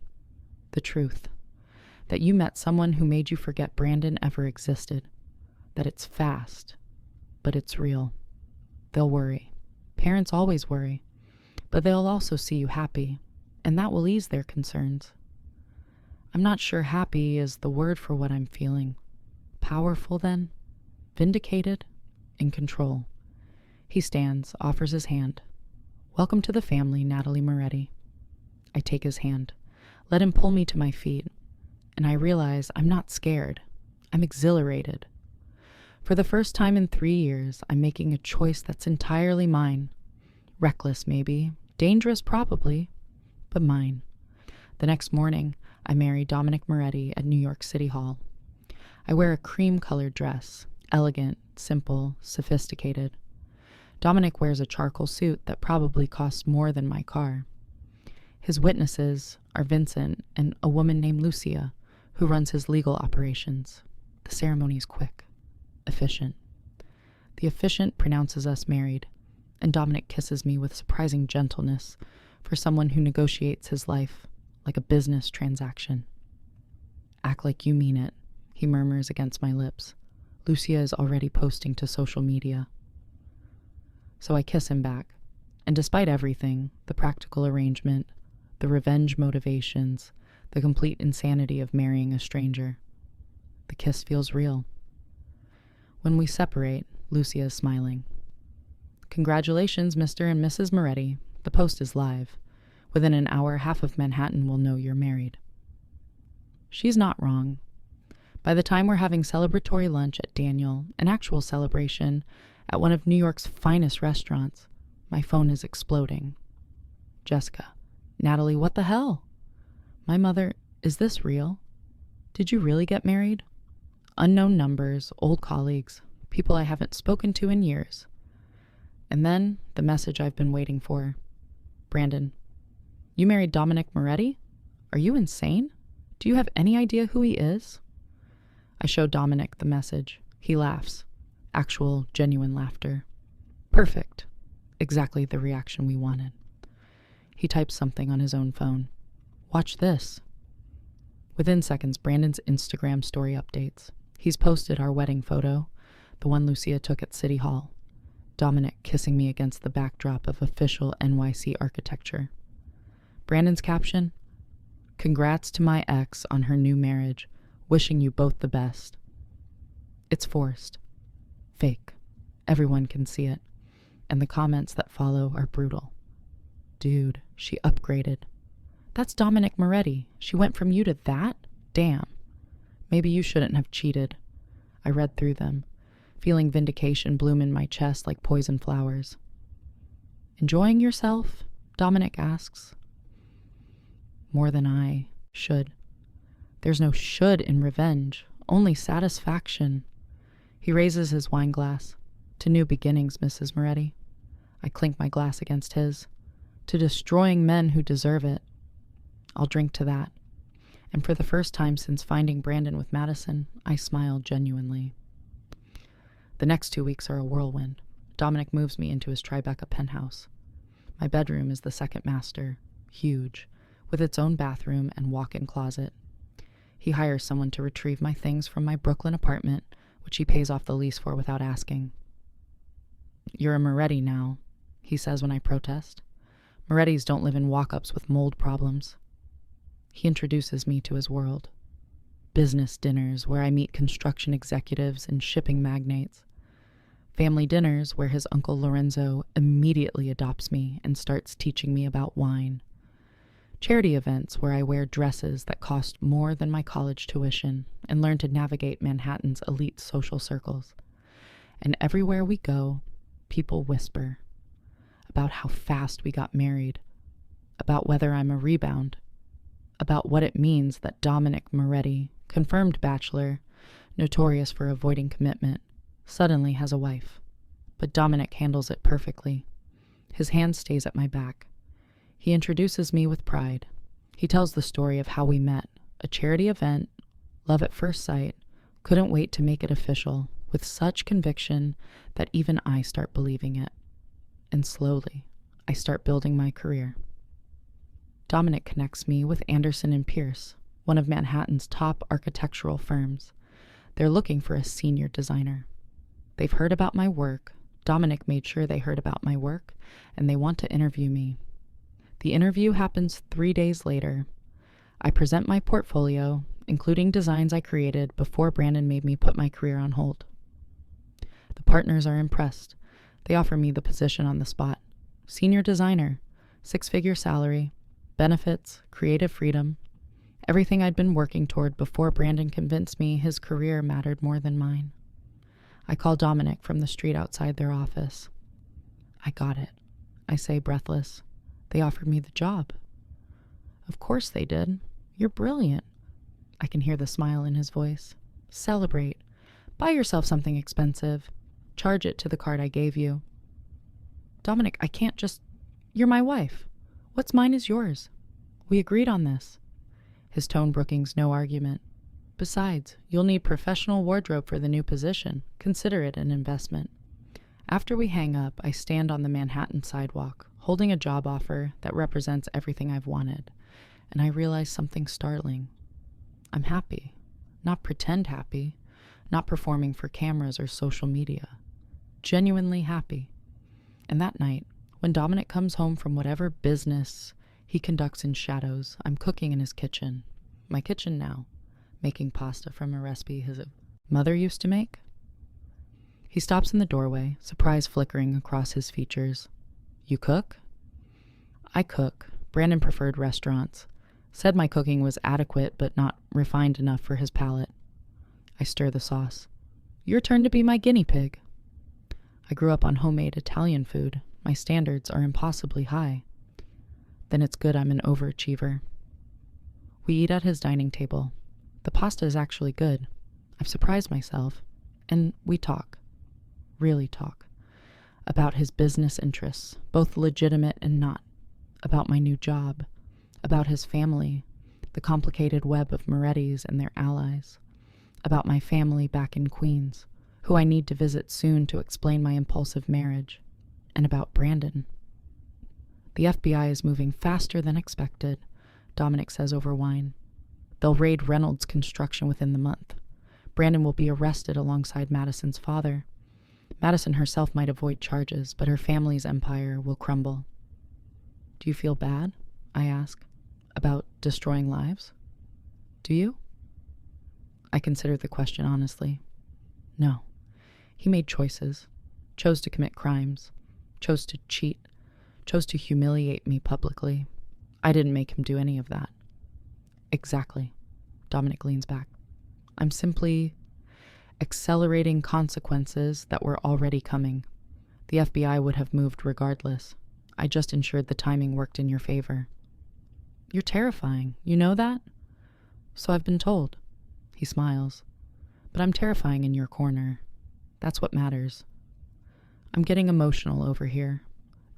The truth. That you met someone who made you forget Brandon ever existed. That it's fast, but it's real. They'll worry. Parents always worry. But they'll also see you happy, and that will ease their concerns. I'm not sure happy is the word for what I'm feeling. Powerful, then? Vindicated? In control. He stands, offers his hand. "Welcome to the family, Natalie Moretti." I take his hand, let him pull me to my feet, and I realize I'm not scared. I'm exhilarated. For the first time in 3 years, I'm making a choice that's entirely mine. Reckless, maybe. Dangerous, probably. But mine. The next morning, I marry Dominic Moretti at New York City Hall. I wear a cream-colored dress. Elegant, simple, sophisticated. Dominic wears a charcoal suit that probably costs more than my car. His witnesses are Vincent and a woman named Lucia, who runs his legal operations. The ceremony is quick, efficient. The officiant pronounces us married, and Dominic kisses me with surprising gentleness for someone who negotiates his life like a business transaction. Act like you mean it, he murmurs against my lips. Lucia is already posting to social media. So I kiss him back, and despite everything, the practical arrangement, the revenge motivations, the complete insanity of marrying a stranger, the kiss feels real. When we separate, Lucia is smiling. Congratulations, Mr. and Mrs. Moretti. The post is live. Within an hour, half of Manhattan will know you're married. She's not wrong. By the time we're having celebratory lunch at Daniel, an actual celebration at one of New York's finest restaurants, my phone is exploding. Jessica, Natalie, what the hell? My mother, is this real? Did you really get married? Unknown numbers, old colleagues, people I haven't spoken to in years. And then the message I've been waiting for. Brandon, you married Dominic Moretti? Are you insane? Do you have any idea who he is? I show Dominic the message. He laughs. Actual, genuine laughter. Perfect. Exactly the reaction we wanted. He types something on his own phone. Watch this. Within seconds, Brandon's Instagram story updates. He's posted our wedding photo, the one Lucia took at City Hall. Dominic kissing me against the backdrop of official NYC architecture. Brandon's caption, "Congrats to my ex on her new marriage. Wishing you both the best." It's forced. Fake. Everyone can see it. And the comments that follow are brutal. Dude, she upgraded. That's Dominic Moretti. She went from you to that? Damn. Maybe you shouldn't have cheated. I read through them, feeling vindication bloom in my chest like poison flowers. Enjoying yourself? Dominic asks. More than I should. There's no should in revenge, only satisfaction. He raises his wine glass. To new beginnings, Mrs. Moretti. I clink my glass against his. To destroying men who deserve it. I'll drink to that. And for the first time since finding Brandon with Madison, I smile genuinely. The next 2 weeks are a whirlwind. Dominic moves me into his Tribeca penthouse. My bedroom is the second master, huge, with its own bathroom and walk-in closet. He hires someone to retrieve my things from my Brooklyn apartment, which he pays off the lease for without asking. You're a Moretti now, he says when I protest. Morettis don't live in walk-ups with mold problems. He introduces me to his world. Business dinners where I meet construction executives and shipping magnates. Family dinners where his uncle Lorenzo immediately adopts me and starts teaching me about wine. Charity events where I wear dresses that cost more than my college tuition and learn to navigate Manhattan's elite social circles. And everywhere we go, people whisper about how fast we got married, about whether I'm a rebound, about what it means that Dominic Moretti, confirmed bachelor, notorious for avoiding commitment, suddenly has a wife. But Dominic handles it perfectly. His hand stays at my back. He introduces me with pride. He tells the story of how we met, a charity event, love at first sight, couldn't wait to make it official, with such conviction that even I start believing it. And slowly, I start building my career. Dominic connects me with Anderson and Pierce, one of Manhattan's top architectural firms. They're looking for a senior designer. They've heard about my work. Dominic made sure they heard about my work, and they want to interview me. The interview happens 3 days later. I present my portfolio, including designs I created before Brandon made me put my career on hold. The partners are impressed. They offer me the position on the spot. Senior designer, 6-figure salary, benefits, creative freedom, everything I'd been working toward before Brandon convinced me his career mattered more than mine. I call Dominic from the street outside their office. I got it, I say breathless. They offered me the job. Of course they did. You're brilliant. I can hear the smile in his voice. Celebrate. Buy yourself something expensive. Charge it to the card I gave you. Dominic, I can't just... You're my wife. What's mine is yours. We agreed on this. His tone brookings no argument. Besides, you'll need professional wardrobe for the new position. Consider it an investment. After we hang up, I stand on the Manhattan sidewalk, holding a job offer that represents everything I've wanted, and I realize something startling. I'm happy. Not pretend happy. Not performing for cameras or social media. Genuinely happy. And that night, when Dominic comes home from whatever business he conducts in shadows, I'm cooking in his kitchen. My kitchen now. Making pasta from a recipe his mother used to make. He stops in the doorway, surprise flickering across his features. You cook? I cook. Brandon preferred restaurants. Said my cooking was adequate but not refined enough for his palate. I stir the sauce. Your turn to be my guinea pig. I grew up on homemade Italian food. My standards are impossibly high. Then it's good I'm an overachiever. We eat at his dining table. The pasta is actually good. I've surprised myself. And we talk. Really talk. About his business interests, both legitimate and not. About my new job. About his family, the complicated web of Morettis and their allies. About my family back in Queens, who I need to visit soon to explain my impulsive marriage. And about Brandon. The FBI is moving faster than expected, Dominic says over wine. They'll raid Reynolds Construction within the month. Brandon will be arrested alongside Madison's father. Madison herself might avoid charges, but her family's empire will crumble. Do you feel bad? I ask. About destroying lives? Do you? I consider the question honestly. No. He made choices. Chose to commit crimes. Chose to cheat. Chose to humiliate me publicly. I didn't make him do any of that. Exactly. Dominic leans back. I'm simply accelerating consequences that were already coming. The FBI would have moved regardless. I just ensured the timing worked in your favor. You're terrifying. You know that? So I've been told. He smiles. But I'm terrifying in your corner. That's what matters. I'm getting emotional over here.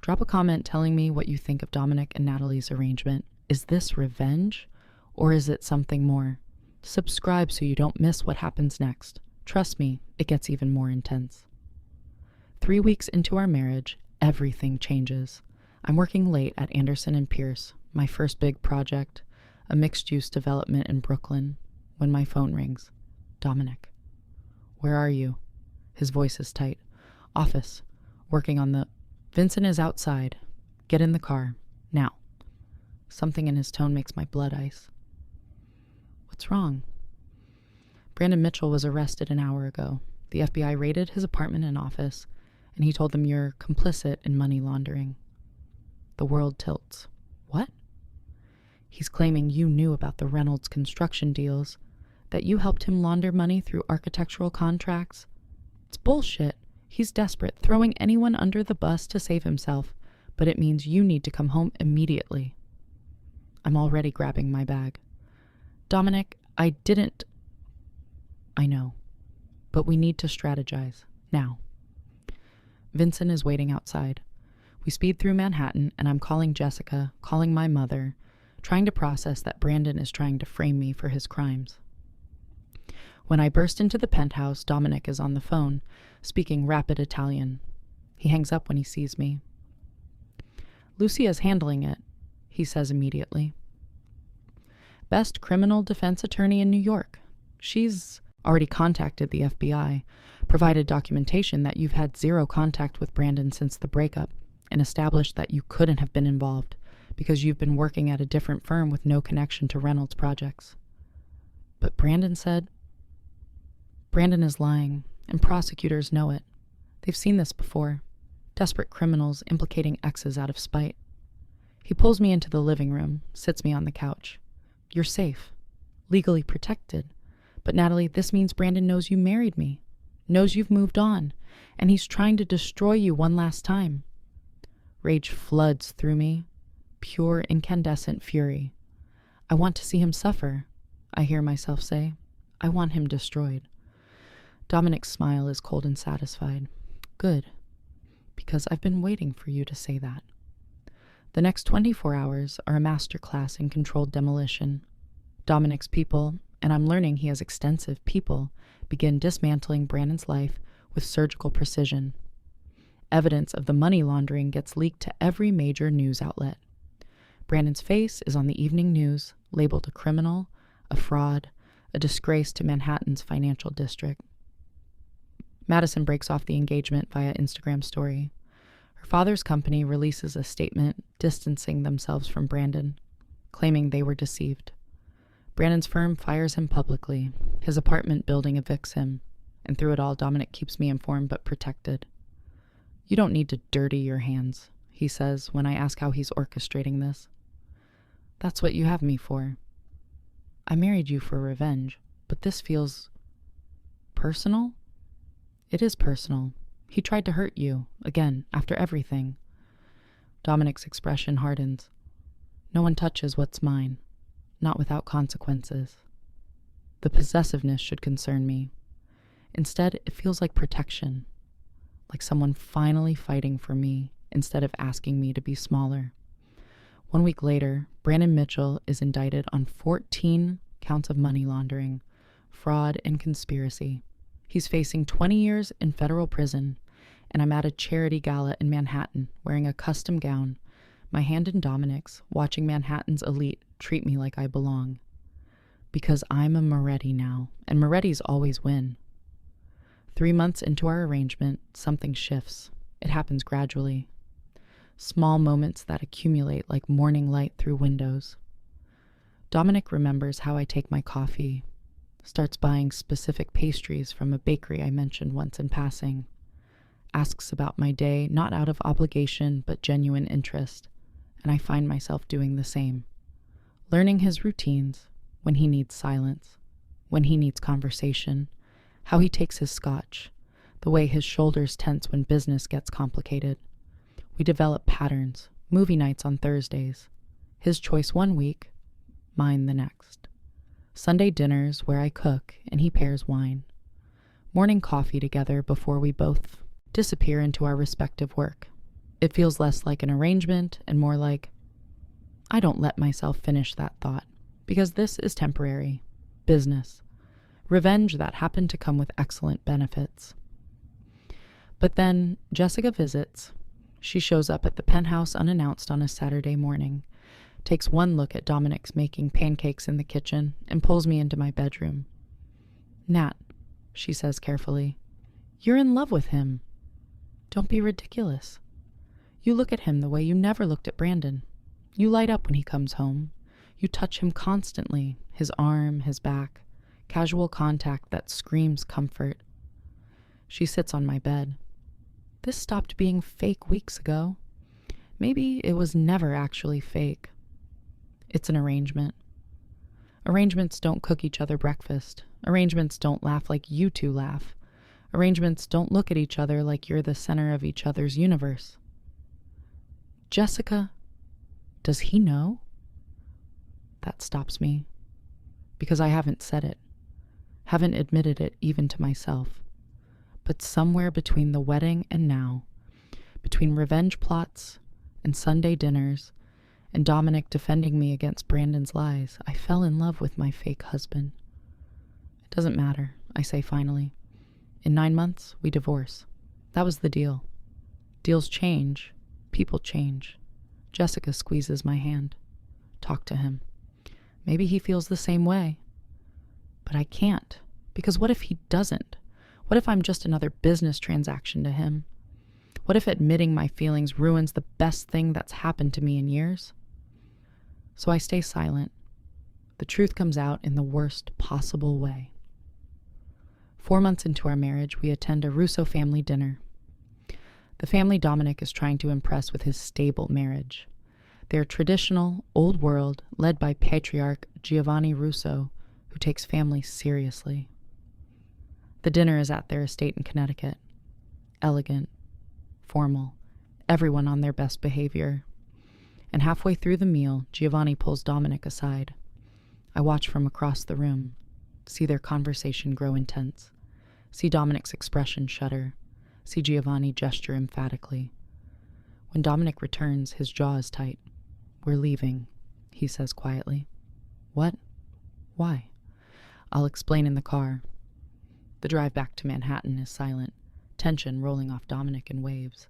Drop a comment telling me what you think of Dominic and Natalie's arrangement. Is this revenge? Or is it something more? Subscribe so you don't miss what happens next. Trust me, it gets even more intense. 3 weeks into our marriage, everything changes. I'm working late at Anderson and Pierce, my first big project, a mixed-use development in Brooklyn, when my phone rings. Dominic. Where are you? His voice is tight. Office. Working on the... Vincent is outside. Get in the car. Now. Something in his tone makes my blood ice. What's wrong? Brandon Mitchell was arrested an hour ago. The FBI raided his apartment and office, and he told them you're complicit in money laundering. The world tilts. What? He's claiming you knew about the Reynolds construction deals, that you helped him launder money through architectural contracts. It's bullshit. He's desperate, throwing anyone under the bus to save himself, but it means you need to come home immediately. I'm already grabbing my bag. Dominic, I didn't... I know, but we need to strategize, now. Vincent is waiting outside. We speed through Manhattan, and I'm calling Jessica, calling my mother, trying to process that Brandon is trying to frame me for his crimes. When I burst into the penthouse, Dominic is on the phone, speaking rapid Italian. He hangs up when he sees me. Lucia's handling it, he says immediately. Best criminal defense attorney in New York. She's already contacted the FBI, provided documentation that you've had zero contact with Brandon since the breakup, and established that you couldn't have been involved because you've been working at a different firm with no connection to Reynolds projects. But Brandon said... Brandon is lying, and prosecutors know it. They've seen this before. Desperate criminals implicating exes out of spite. He pulls me into the living room, sits me on the couch. You're safe. Legally protected. But Natalie, this means Brandon knows you married me. Knows you've moved on. And he's trying to destroy you one last time. Rage floods through me. Pure incandescent fury. I want to see him suffer, I hear myself say. I want him destroyed. Dominic's smile is cold and satisfied. Good. Because I've been waiting for you to say that. The next 24 hours are a masterclass in controlled demolition. Dominic's people, and I'm learning he has extensive people, begin dismantling Brandon's life with surgical precision. Evidence of the money laundering gets leaked to every major news outlet. Brandon's face is on the evening news, labeled a criminal, a fraud, a disgrace to Manhattan's financial district. Madison breaks off the engagement via Instagram story. Her father's company releases a statement distancing themselves from Brandon, claiming they were deceived. Brandon's firm fires him publicly. His apartment building evicts him, and through it all, Dominic keeps me informed but protected. "You don't need to dirty your hands," he says when I ask how he's orchestrating this. "That's what you have me for. I married you for revenge, but this feels personal?" "It is personal. He tried to hurt you, again, after everything." Dominic's expression hardens. "No one touches what's mine, not without consequences." The possessiveness should concern me. Instead, it feels like protection, like someone finally fighting for me instead of asking me to be smaller. 1 week later, Brandon Mitchell is indicted on 14 counts of money laundering, fraud, and conspiracy. He's facing 20 years in federal prison, and I'm at a charity gala in Manhattan wearing a custom gown, my hand in Dominic's, watching Manhattan's elite treat me like I belong. Because I'm a Moretti now, and Morettis always win. 3 months into our arrangement, something shifts. It happens gradually. Small moments that accumulate like morning light through windows. Dominic remembers how I take my coffee, starts buying specific pastries from a bakery I mentioned once in passing, asks about my day not out of obligation but genuine interest, and I find myself doing the same. Learning his routines, when he needs silence, when he needs conversation, how he takes his scotch, the way his shoulders tense when business gets complicated. We develop patterns, movie nights on Thursdays, his choice 1 week, mine the next. Sunday dinners where I cook and he pairs wine. Morning coffee together before we both disappear into our respective work. It feels less like an arrangement and more like, I don't let myself finish that thought, because this is temporary, business, revenge that happened to come with excellent benefits. But then Jessica visits. She shows up at the penthouse unannounced on a Saturday morning, takes one look at Dominic's making pancakes in the kitchen, and pulls me into my bedroom. "Nat," she says carefully, "you're in love with him. Don't be ridiculous. You look at him the way you never looked at Brandon. You light up when he comes home. You touch him constantly, his arm, his back, casual contact that screams comfort." She sits on my bed. "This stopped being fake weeks ago. Maybe it was never actually fake. It's an arrangement. Arrangements don't cook each other breakfast. Arrangements don't laugh like you two laugh. Arrangements don't look at each other like you're the center of each other's universe." "Jessica, does he know?" That stops me, because I haven't said it, haven't admitted it even to myself. But somewhere between the wedding and now, between revenge plots and Sunday dinners and Dominic defending me against Brandon's lies, I fell in love with my fake husband. "It doesn't matter," I say finally. "In 9 months, we divorce. That was the deal. Deals change. People change." Jessica squeezes my hand. "Talk to him. Maybe he feels the same way." But I can't, because what if he doesn't? What if I'm just another business transaction to him? What if admitting my feelings ruins the best thing that's happened to me in years? So I stay silent. The truth comes out in the worst possible way. 4 months into our marriage, we attend a Russo family dinner. The family Dominic is trying to impress with his stable marriage. They're traditional, old world, led by patriarch Giovanni Russo, who takes family seriously. The dinner is at their estate in Connecticut. Elegant, formal, everyone on their best behavior. And halfway through the meal, Giovanni pulls Dominic aside. I watch from across the room, see their conversation grow intense, see Dominic's expression shudder, see Giovanni gesture emphatically. When Dominic returns, his jaw is tight. "We're leaving," he says quietly. "What? Why?" "I'll explain in the car." The drive back to Manhattan is silent, tension rolling off Dominic in waves.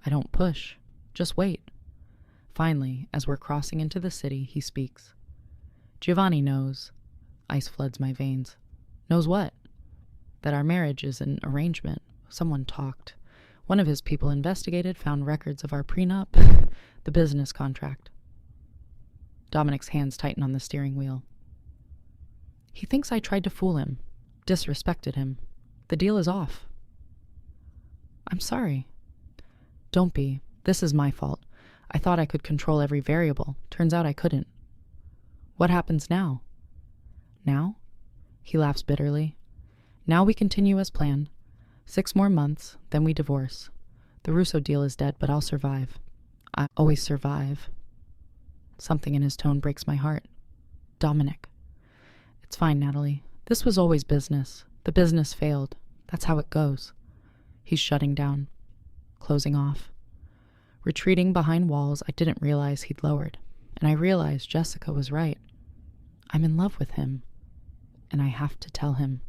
I don't push. Just wait. Finally, as we're crossing into the city, he speaks. Giovanni knows. Ice floods my veins. Knows what? That our marriage is an arrangement. Someone talked. One of his people investigated, found records of our prenup, the business contract. Dominic's hands tighten on the steering wheel. He thinks I tried to fool him, disrespected him. The deal is off. I'm sorry. Don't be. This is my fault. I thought I could control every variable. Turns out I couldn't. What happens now? Now? He laughs bitterly. Now we continue as planned. 6 more months, then we divorce. The Russo deal is dead, but I'll survive. I always survive. Something in his tone breaks my heart. Dominic. It's fine, Natalie. This was always business. The business failed. That's how it goes. He's shutting down. Closing off. Retreating behind walls I didn't realize he'd lowered. And I realized Jessica was right. I'm in love with him. And I have to tell him.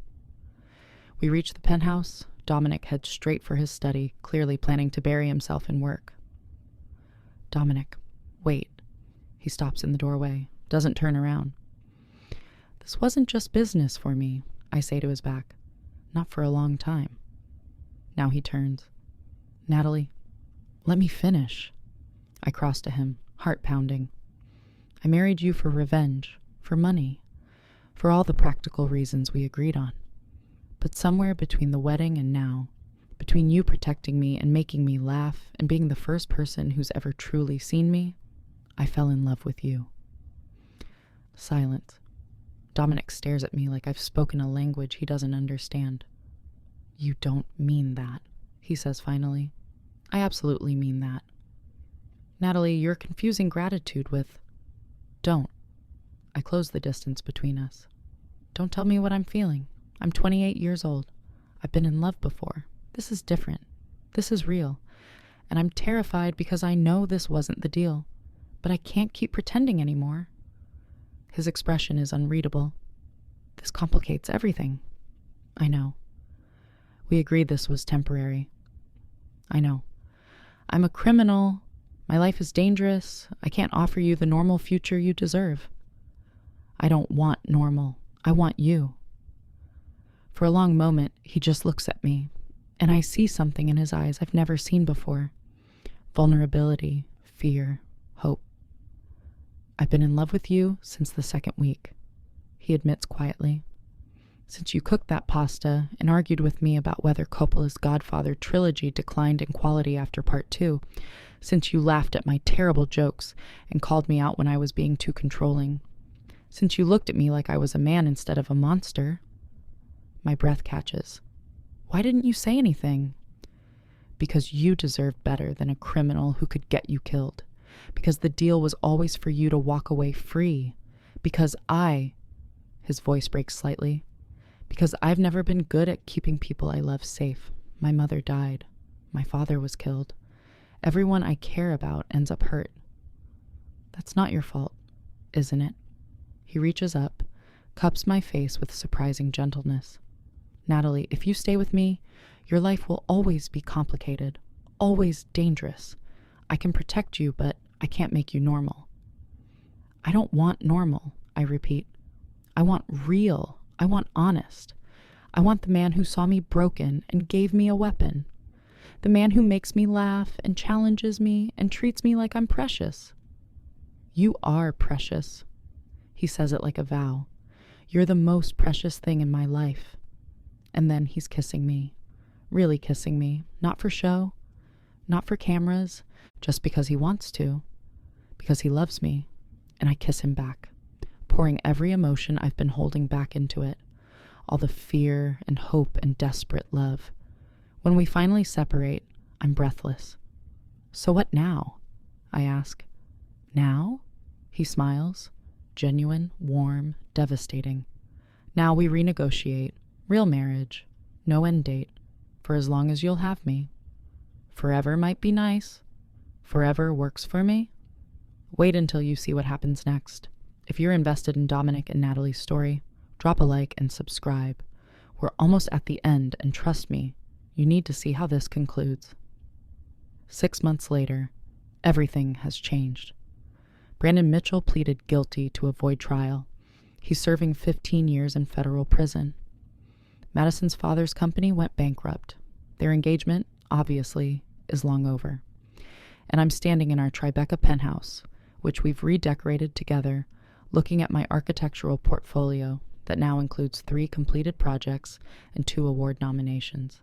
We reach the penthouse. Dominic heads straight for his study, clearly planning to bury himself in work. Dominic, wait. He stops in the doorway, doesn't turn around. This wasn't just business for me, I say to his back. Not for a long time. Now he turns. Natalie, let me finish. I cross to him, heart pounding. I married you for revenge, for money, for all the practical reasons we agreed on. But somewhere between the wedding and now, between you protecting me and making me laugh and being the first person who's ever truly seen me, I fell in love with you. Silence. Dominic stares at me like I've spoken a language he doesn't understand. You don't mean that, he says finally. I absolutely mean that. Natalie, you're confusing gratitude with don't. I close the distance between us. Don't tell me what I'm feeling. I'm 28 years old. I've been in love before. This is different. This is real. And I'm terrified because I know this wasn't the deal. But I can't keep pretending anymore. His expression is unreadable. This complicates everything. I know. We agreed this was temporary. I know. I'm a criminal. My life is dangerous. I can't offer you the normal future you deserve. I don't want normal. I want you. For a long moment, he just looks at me, and I see something in his eyes I've never seen before. Vulnerability, fear, hope. I've been in love with you since the 2nd week, he admits quietly. Since you cooked that pasta and argued with me about whether Coppola's Godfather trilogy declined in quality after part 2, since you laughed at my terrible jokes and called me out when I was being too controlling, since you looked at me like I was a man instead of a monster. My breath catches. Why didn't you say anything? Because you deserve better than a criminal who could get you killed. Because the deal was always for you to walk away free. Because his voice breaks slightly, because I've never been good at keeping people I love safe. My mother died. My father was killed. Everyone I care about ends up hurt. That's not your fault, isn't it? He reaches up, cups my face with surprising gentleness. Natalie, if you stay with me, your life will always be complicated, always dangerous. I can protect you, but I can't make you normal. I don't want normal, I repeat. I want real. I want honest. I want the man who saw me broken and gave me a weapon. The man who makes me laugh and challenges me and treats me like I'm precious. You are precious. He says it like a vow. You're the most precious thing in my life. And then he's kissing me. Really kissing me. Not for show. Not for cameras. Just because he wants to. Because he loves me. And I kiss him back, pouring every emotion I've been holding back into it. All the fear and hope and desperate love. When we finally separate, I'm breathless. So what now? I ask. Now? He smiles. Genuine, warm, devastating. Now we renegotiate. Real marriage. No end date. For as long as you'll have me. Forever might be nice. Forever works for me. Wait until you see what happens next. If you're invested in Dominic and Natalie's story, drop a like and subscribe. We're almost at the end, and trust me, you need to see how this concludes. 6 months later, everything has changed. Brandon Mitchell pleaded guilty to avoid trial. He's serving 15 years in federal prison. Madison's father's company went bankrupt. Their engagement, obviously, is long over. And I'm standing in our Tribeca penthouse, which we've redecorated together, looking at my architectural portfolio that now includes 3 completed projects and 2 award nominations.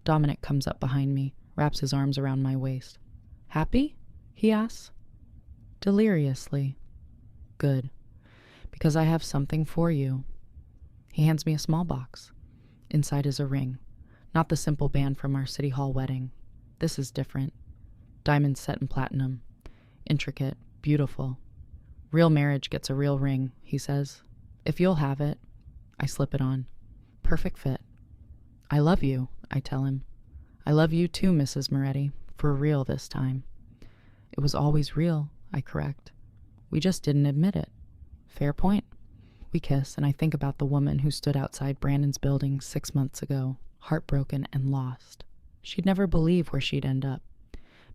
Dominic comes up behind me, wraps his arms around my waist. Happy? He asks. Deliriously. Good. Because I have something for you. He hands me a small box. Inside is a ring. Not the simple band from our City Hall wedding. This is different. Diamonds set in platinum. Intricate. Beautiful. Real marriage gets a real ring, he says. If you'll have it. I slip it on. Perfect fit. I love you, I tell him. I love you too, Mrs. Moretti. For real this time. It was always real, I correct. We just didn't admit it. Fair point. We kiss, and I think about the woman who stood outside Brandon's building 6 months ago, heartbroken and lost. She'd never believe where she'd end up.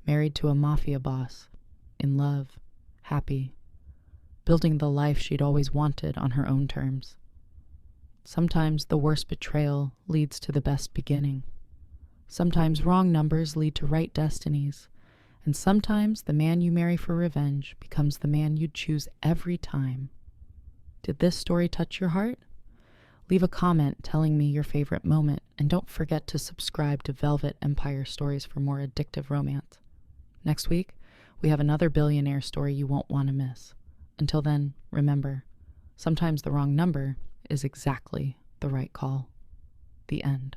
Married to a Mafia boss. In love. Happy. Building the life she'd always wanted on her own terms. Sometimes the worst betrayal leads to the best beginning. Sometimes wrong numbers lead to right destinies. And sometimes the man you marry for revenge becomes the man you'd choose every time. Did this story touch your heart? Leave a comment telling me your favorite moment, and don't forget to subscribe to Velvet Empire Stories for more addictive romance. Next week, we have another billionaire story you won't want to miss. Until then, remember, sometimes the wrong number is exactly the right call. The end.